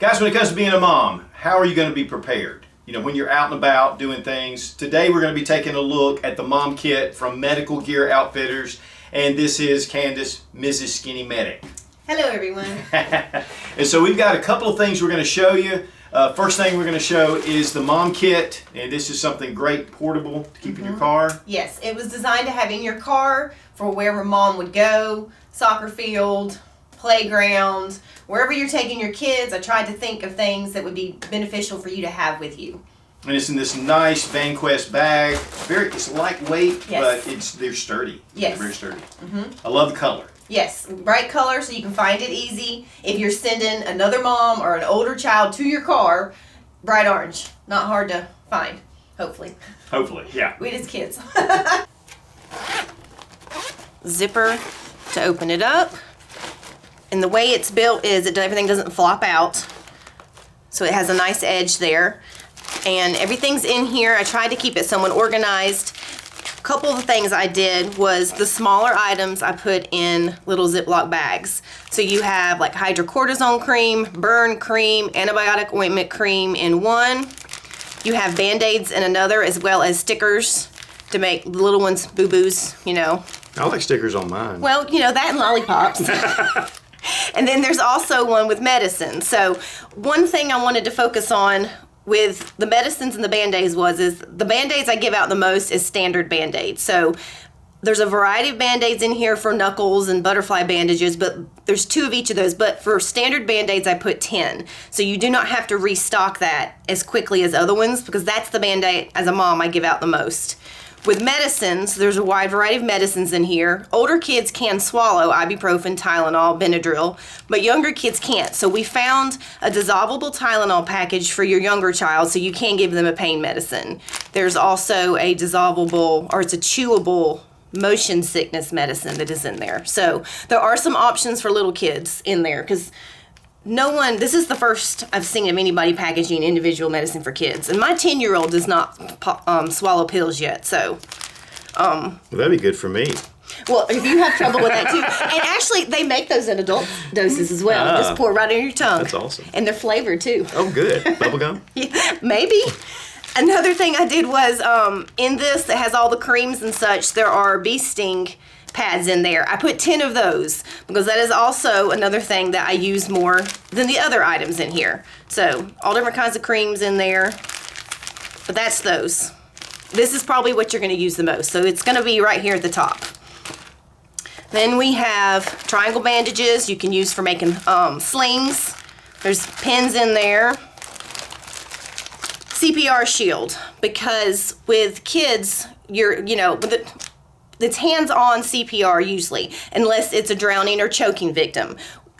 Guys, when it comes to being a mom, how are you going to be prepared? You know, when you're out and about doing things. Today we're going to be taking a look at the mom kit from Medical Gear Outfitters. And this is Candice, Mrs. Skinny Medic. Hello, everyone. And so we've got a couple of things we're going to show you. First thing we're going to show is the mom kit. And this is something great, portable to keep in your car. Yes, it was designed to have in your car for wherever mom would go, soccer field, playground, wherever you're taking your kids. I tried to think of things that would be beneficial for you to have with you. And it's in this nice VanQuest bag. It's lightweight, Yes. but they're sturdy. Yes. They're very sturdy. I love the color. Yes, bright color so you can find it easy. If you're sending another mom or an older child to your car, bright orange. Not hard to find, hopefully. Hopefully, yeah. We just kids. Zipper to open it up. And the way it's built is everything doesn't flop out. So it has a nice edge there. And everything's in here. I tried to keep it somewhat organized. A couple of the things I did was the smaller items I put in little Ziploc bags. So you have like hydrocortisone cream, burn cream, antibiotic ointment cream in one. You have Band-Aids in another, as well as stickers to make the little ones boo-boos, you know. I like stickers on mine. Well, you know, that and lollipops. And then there's also one with medicine. So one thing I wanted to focus on with the medicines and the Band-Aids is the Band-Aids I give out the most is standard Band-Aids. So there's a variety of Band-Aids in here for knuckles and butterfly bandages, but there's 2 of each of those. But for standard Band-Aids, I put 10. So you do not have to restock that as quickly as other ones, because that's the Band-Aid, as a mom, I give out the most. With medicines, there's a wide variety of medicines in here. Older kids can swallow ibuprofen, Tylenol, Benadryl, but younger kids can't. So we found a dissolvable Tylenol package for your younger child, so you can give them a pain medicine. There's also a dissolvable, or it's a chewable motion sickness medicine that is in there. So there are some options for little kids in there, because this is the first I've seen of anybody packaging individual medicine for kids. And my 10-year-old does not swallow pills yet, so. Well, that'd be good for me. Well, if you have trouble with that too. And actually, they make those in adult doses as well. Just pour right in your tongue. That's awesome. And they're flavored too. Oh, good. Bubblegum? Yeah, maybe. Another thing I did was, in this that has all the creams and such, there are bee sting pads in there. I put 10 of those because that is also another thing that I use more than the other items in here. So all different kinds of creams in there, but that's those. This is probably what you're going to use the most, so it's going to be right here at the top. Then we have triangle bandages you can use for making slings. There's pins in there. CPR shield, because with kids, it's hands-on CPR usually, unless it's a drowning or choking victim.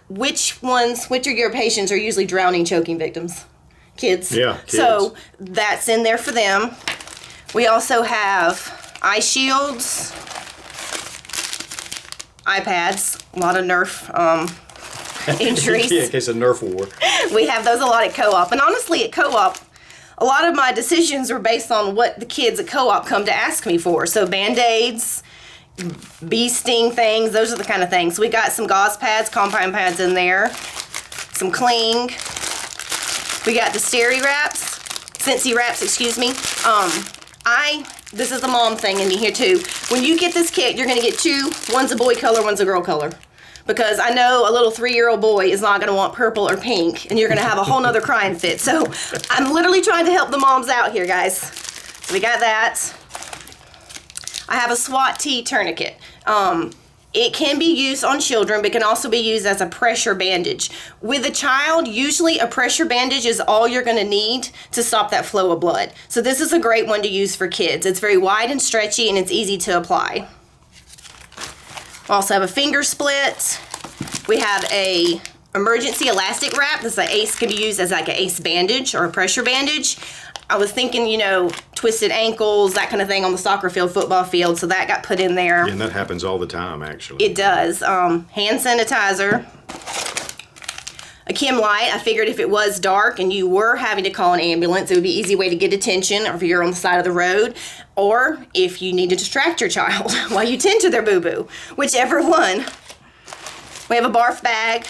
Which of your patients are usually drowning, choking victims? Kids. Yeah, kids. So that's in there for them. We also have eye shields, iPads, a lot of Nerf injuries. Yeah, in case of Nerf war. We have those a lot at co-op. And honestly, at co-op, a lot of my decisions are based on what the kids at co-op come to ask me for. So Band-Aids, bee sting things, those are the kind of things. We got some gauze pads, compound pads in there, some cling. We got the Scentsy wraps, excuse me. This is a mom thing in here too. When you get this kit, you're gonna get 2. One's a boy color, one's a girl color. Because I know a little 3-year-old boy is not gonna want purple or pink, and you're gonna have a whole nother crying fit. So I'm literally trying to help the moms out here, guys. So we got that. I have a SWAT T tourniquet. It can be used on children, but can also be used as a pressure bandage. With a child, usually a pressure bandage is all you're gonna need to stop that flow of blood. So this is a great one to use for kids. It's very wide and stretchy, and it's easy to apply. We also have a finger split. We have a emergency elastic wrap. This ACE can be used as like an ACE bandage or a pressure bandage. I was thinking, twisted ankles, that kind of thing on the soccer field, football field, so that got put in there. Yeah, and that happens all the time, actually. It does. Hand sanitizer. A Chem light. I figured if it was dark and you were having to call an ambulance, it would be an easy way to get attention, or if you're on the side of the road, or if you need to distract your child while you tend to their boo-boo, whichever one. We have a barf bag.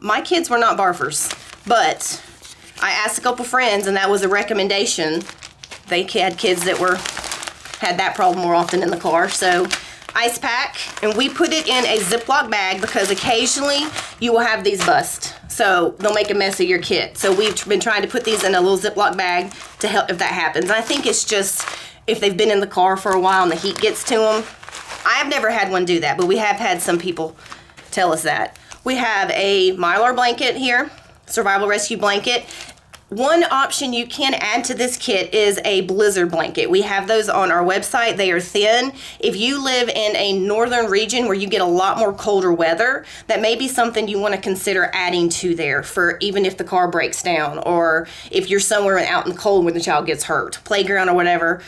My kids were not barfers. But I asked a couple friends, and that was a recommendation. They had kids that had that problem more often in the car. So ice pack, and we put it in a Ziploc bag because occasionally you will have these bust. So they'll make a mess of your kit. So we've been trying to put these in a little Ziploc bag to help if that happens. And I think it's just if they've been in the car for a while and the heat gets to them. I've never had one do that, but we have had some people tell us that. We have a Mylar blanket here, survival rescue blanket. One option you can add to this kit is a blizzard blanket. We have those on our website. They are thin. If you live in a northern region where you get a lot more colder weather, that may be something you want to consider adding to there for even if the car breaks down, or if you're somewhere out in the cold when the child gets hurt, playground or whatever.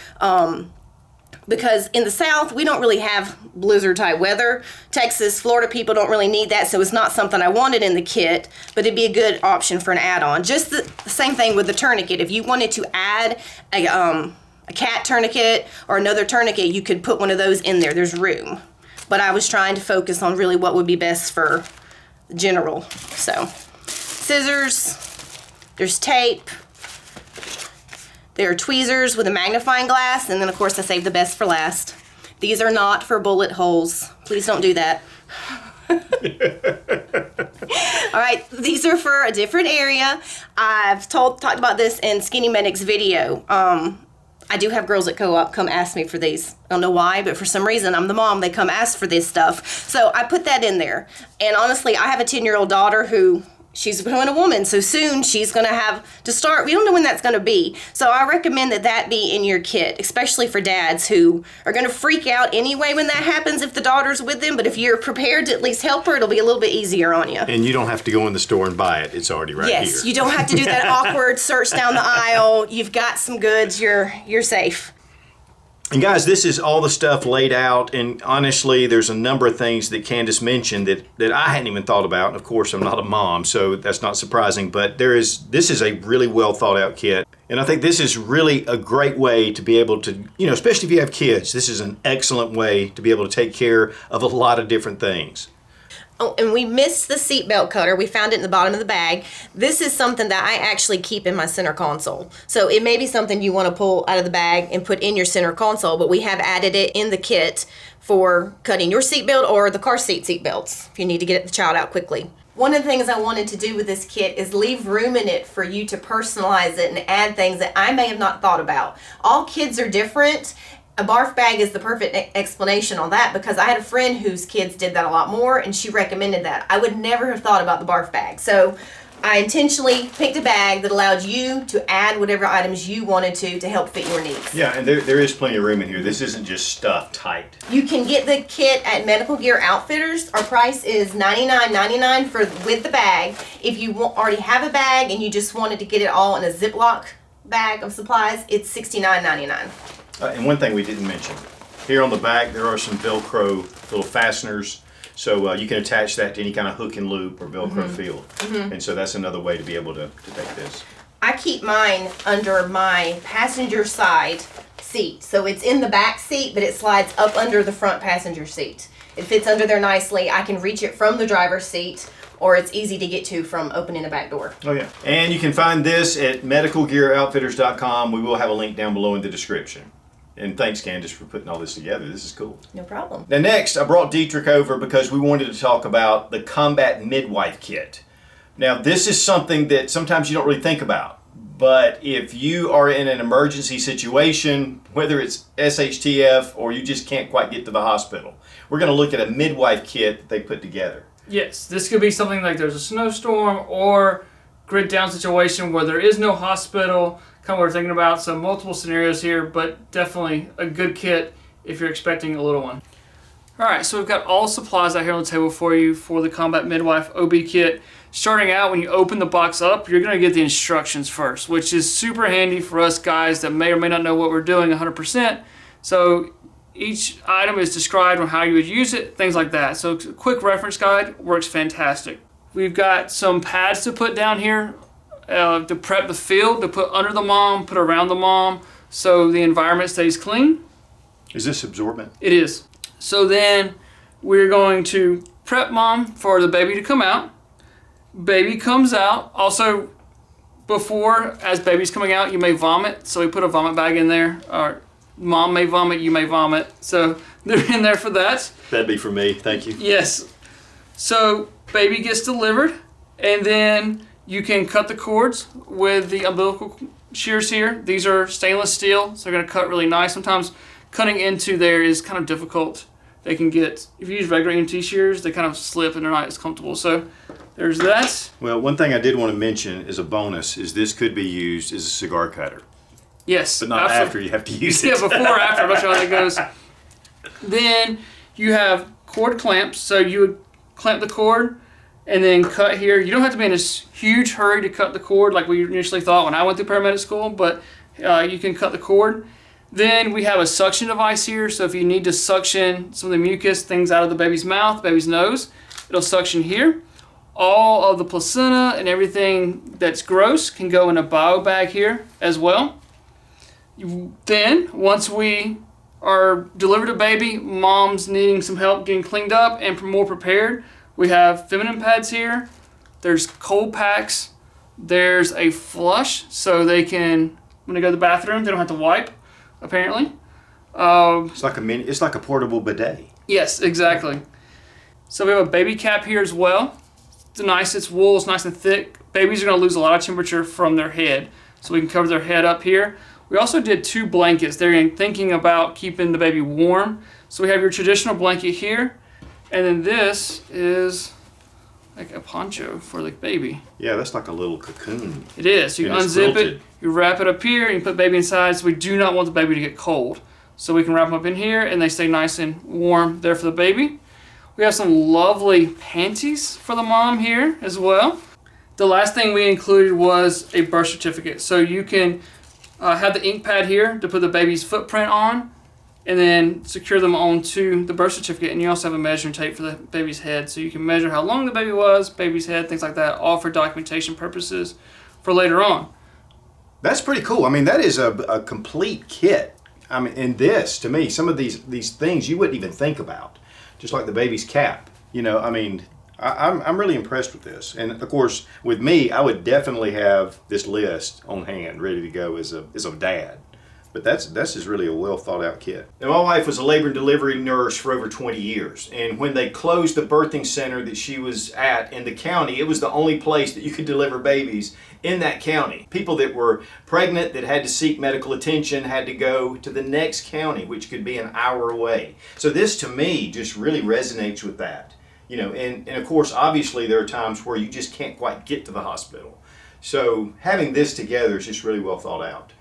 Because in the South, we don't really have blizzard type weather. Texas, Florida people don't really need that, so it's not something I wanted in the kit, but it'd be a good option for an add-on. Just the same thing with the tourniquet. If you wanted to add a cat tourniquet or another tourniquet, you could put one of those in there. There's room. But I was trying to focus on really what would be best for general. So, scissors, there's tape. There are tweezers with a magnifying glass, and then of course I saved the best for last. These are not for bullet holes. Please don't do that. All right, these are for a different area. I've talked about this in Skinny Medic's video. I do have girls at co-op come ask me for these. I don't know why, but for some reason, I'm the mom, they come ask for this stuff. So I put that in there. And honestly, I have a 10-year-old daughter who she's becoming a woman, so soon she's going to have to start. We don't know when that's going to be. So I recommend that be in your kit, especially for dads who are going to freak out anyway when that happens if the daughter's with them. But if you're prepared to at least help her, it'll be a little bit easier on you. And you don't have to go in the store and buy it. It's already right here. Yes, you don't have to do that awkward search down the aisle. You've got some goods. You're safe. And guys, this is all the stuff laid out, and honestly, there's a number of things that Candice mentioned that I hadn't even thought about. And of course, I'm not a mom, so that's not surprising, but this is a really well thought out kit. And I think this is really a great way to be able to, especially if you have kids, this is an excellent way to be able to take care of a lot of different things. Oh, and we missed the seatbelt cutter. We found it in the bottom of the bag. This is something that I actually keep in my center console. So it may be something you want to pull out of the bag and put in your center console, but we have added it in the kit for cutting your seatbelt or the car seat seatbelts if you need to get the child out quickly. One of the things I wanted to do with this kit is leave room in it for you to personalize it and add things that I may have not thought about. All kids are different. A barf bag is the perfect explanation on that because I had a friend whose kids did that a lot more and she recommended that. I would never have thought about the barf bag. So I intentionally picked a bag that allowed you to add whatever items you wanted to help fit your needs. Yeah, and there is plenty of room in here. This isn't just stuffed tight. You can get the kit at Medical Gear Outfitters. Our price is $99.99 with the bag. If you already have a bag and you just wanted to get it all in a Ziploc bag of supplies, it's $69.99. And one thing we didn't mention, here on the back there are some Velcro little fasteners, so you can attach that to any kind of hook and loop or Velcro field. And so that's another way to be able to take this. I keep mine under my passenger side seat. So it's in the back seat, but it slides up under the front passenger seat. It fits under there nicely. I can reach it from the driver's seat, or it's easy to get to from opening the back door. Oh yeah. And you can find this at medicalgearoutfitters.com. We will have a link down below in the description. And thanks, Candice, for putting all this together. This is cool. No problem. Now next, I brought Dietrich over because we wanted to talk about the Combat Midwife Kit. Now this is something that sometimes you don't really think about. But if you are in an emergency situation, whether it's SHTF or you just can't quite get to the hospital, we're going to look at a midwife kit that they put together. Yes, this could be something like there's a snowstorm or grid down situation where there is no hospital, kind of what we're thinking about. So multiple scenarios here, but definitely a good kit if you're expecting a little one. All right, so we've got all supplies out here on the table for you for the Combat Midwife OB kit. Starting out, when you open the box up, you're going to get the instructions first, which is super handy for us guys that may or may not know what we're doing 100%. So each item is described on how you would use it, things like that. So a quick reference guide works fantastic. We've got some pads to put down here to prep the field, to put under the mom, put around the mom, so the environment stays clean. Is this absorbent? It is. So then we're going to prep mom for the baby to come out. baby comes out. Also, before, as baby's coming out, you may vomit. So we put a vomit bag in there. Or mom may vomit, you may vomit. So they're in there for that. That'd be for me, thank you. Yes. So baby gets delivered, and then you can cut the cords with the umbilical shears here. These are stainless steel, so they're gonna cut really nice. Sometimes cutting into there is kind of difficult. They can get, if you use regular EMT shears, they kind of slip and they're not as comfortable. So there's that. Well, one thing I did want to mention as a bonus is this could be used as a cigar cutter. Yes. But not after you have to use it. Yeah, before or after, I'm not sure how that goes. Then you have cord clamps, so you would clamp the cord and then cut here. You don't have to be in this huge hurry to cut the cord like we initially thought when I went through paramedic school, but you can cut the cord. Then we have a suction device here, so if you need to suction some of the mucus, things out of the baby's mouth, baby's nose, it'll suction here. All of the placenta and everything that's gross can go in a bio bag here as well. Then, once we are delivered a baby, mom's needing some help getting cleaned up and more prepared, we have feminine pads here. There's cold packs. There's a flush, so they can, when they go to the bathroom, they don't have to wipe, apparently. It's like a portable bidet. Yes, exactly. So we have a baby cap here as well. It's nice, it's wool, it's nice and thick. Babies are going to lose a lot of temperature from their head, so we can cover their head up here. We also did 2 blankets. They're thinking about keeping the baby warm. So we have your traditional blanket here, and then this is like a poncho for the baby. Yeah, that's like a little cocoon. It is. You can unzip it, you wrap it up here, and you put baby inside. So we do not want the baby to get cold. So we can wrap them up in here, and they stay nice and warm there for the baby. We have some lovely panties for the mom here as well. The last thing we included was a birth certificate. So you can have the ink pad here to put the baby's footprint on, and then secure them onto the birth certificate. And you also have a measuring tape for the baby's head, so you can measure how long the baby was, baby's head, things like that, all for documentation purposes for later on. That's pretty cool. I mean, that is a complete kit. I mean, and this, to me, some of these things you wouldn't even think about, just like the baby's cap. You know, I mean, I'm really impressed with this. And of course, with me, I would definitely have this list on hand, ready to go as a dad. But that's just really a well thought out kit. Now, my wife was a labor and delivery nurse for over 20 years. And when they closed the birthing center that she was at in the county, it was the only place that you could deliver babies in that county. People that were pregnant that had to seek medical attention had to go to the next county, which could be an hour away. So this to me just really resonates with that. You know, and of course, obviously there are times where you just can't quite get to the hospital. So having this together is just really well thought out.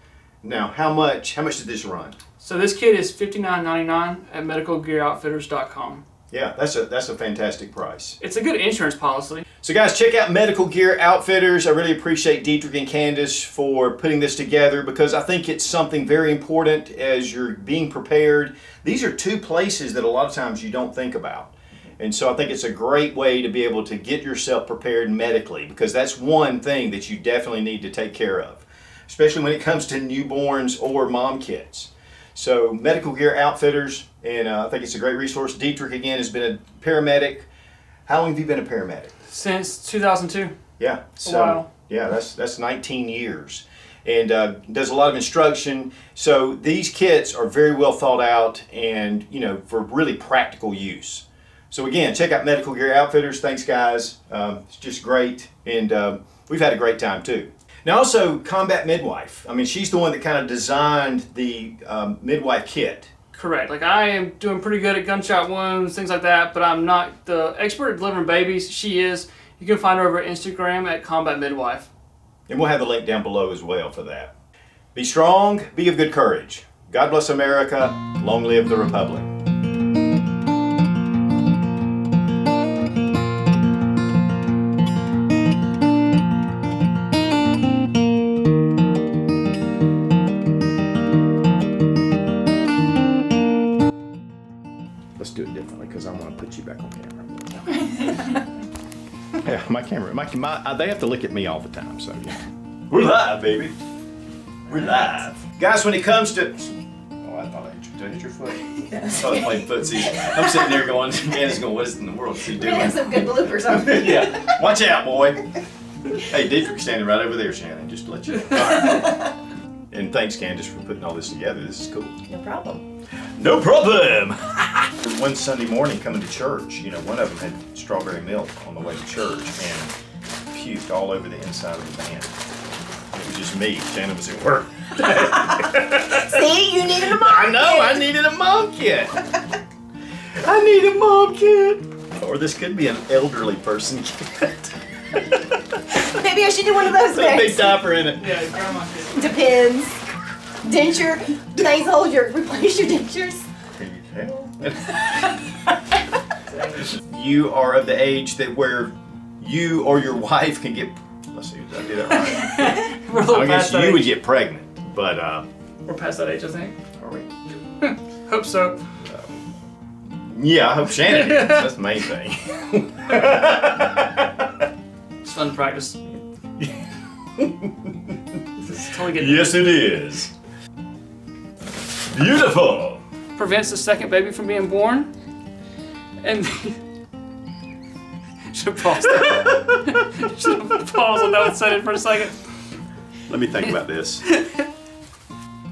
Now, how much did this run? So this kit is $59.99 at medicalgearoutfitters.com. Yeah, that's a fantastic price. It's a good insurance policy. So guys, check out Medical Gear Outfitters. I really appreciate Dietrich and Candice for putting this together, because I think it's something very important as you're being prepared. These are 2 places that a lot of times you don't think about. And so I think it's a great way to be able to get yourself prepared medically, because that's one thing that you definitely need to take care of, especially when it comes to newborns or mom kits. So Medical Gear Outfitters, and I think it's a great resource. Dietrich, again, has been a paramedic. How long have you been a paramedic? Since 2002. Yeah. So, a while. Yeah, that's 19 years. And does a lot of instruction. So these kits are very well thought out and, you know, for really practical use. So again, check out Medical Gear Outfitters. Thanks, guys. It's just great. And we've had a great time, too. Now, also, Combat Midwife. I mean, she's the one that kind of designed the Midwife kit. Correct. Like, I am doing pretty good at gunshot wounds, things like that, but I'm not the expert at delivering babies. She is. You can find her over at Instagram at Combat Midwife. And we'll have the link down below as well for that. Be strong, be of good courage. God bless America. Long live the Republic. Let's do it differently, because I want to put you back on camera. Yeah, my camera. They have to look at me all the time, so yeah. We're live, baby. We're live. Guys, when it comes to... Oh, I thought I... Did I hit your foot? I was playing footsie. I'm sitting there going, Candace going, what in the world is he We doing? have some good bloopers on there. Yeah. Watch out, boy. Hey, Dietrich's standing right over there, Shannon, just to let you know. All right. And thanks, Candace, for putting all this together. This is cool. No problem. No problem. One Sunday morning coming to church, you know, one of them had strawberry milk on the way to church and puked all over the inside of the van. It was just me. Shannon was at work. See, you needed a mom. I know, I needed a mom kit. I need a mom kit. Or this could be an elderly person kit. Maybe I should do one of those Put a big next. diaper in it. Yeah, grandma kid. Depends. Denture. Things hold your replace your dentures. Can you tell? You are of the age that where you or your wife can get. Let's see, did I do that right? We're a little I guess past that you would age. get pregnant, but We're past that age, I think. are we? Hope so. Yeah, I hope Shannon is. That's the main thing. It's fun to practice. It's totally good. Yes, it is. Beautiful. Prevents the second baby from being born. And should pause that. Should pause on that and set it for a second. Let me think about this.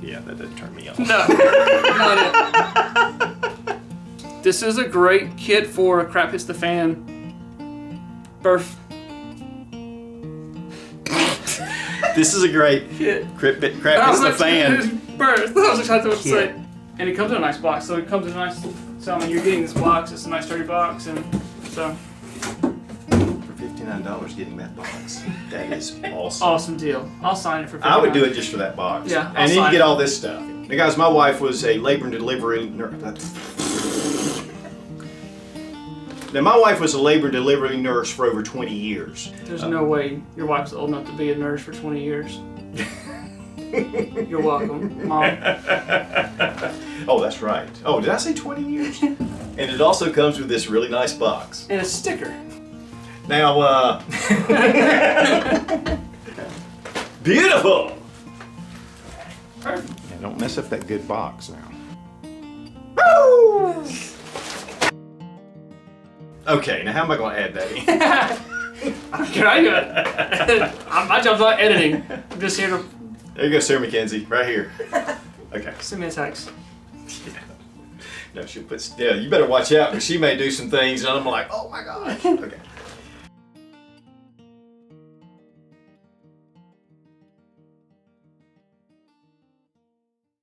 Yeah, that didn't turn me on. No, not it. This is a great kit for crap hits the fan. Birth This is a great kit. crap hits the fan. Birth. I was excited what to Kit. say. And it comes in a nice box, so it comes in a nice. So I mean, you're getting this box. It's a nice sturdy box, and so For $59 getting that box. That is awesome. awesome deal. I'll sign it for. I would do $59. it just for that box. Yeah, I'll and then you sign get it. all this stuff. Now guys, my wife was a labor and delivery nurse. Now my wife was a labor and delivery nurse for over 20 years. There's no way your wife's old enough to be a nurse for 20 years. You're welcome, Mom. Oh, that's right. Oh, did I say 20 years? And it also comes with this really nice box. And a sticker. Now, beautiful! Perfect. Yeah, don't mess up that good box now. Okay, now how am I going to add that in? Can I do it? My job's not editing. I'm just here to There you go, Sarah McKenzie, right here. Okay. send me a text. No, she'll put. Yeah, you better watch out because she may do some things, and I'm like, oh my gosh. Okay.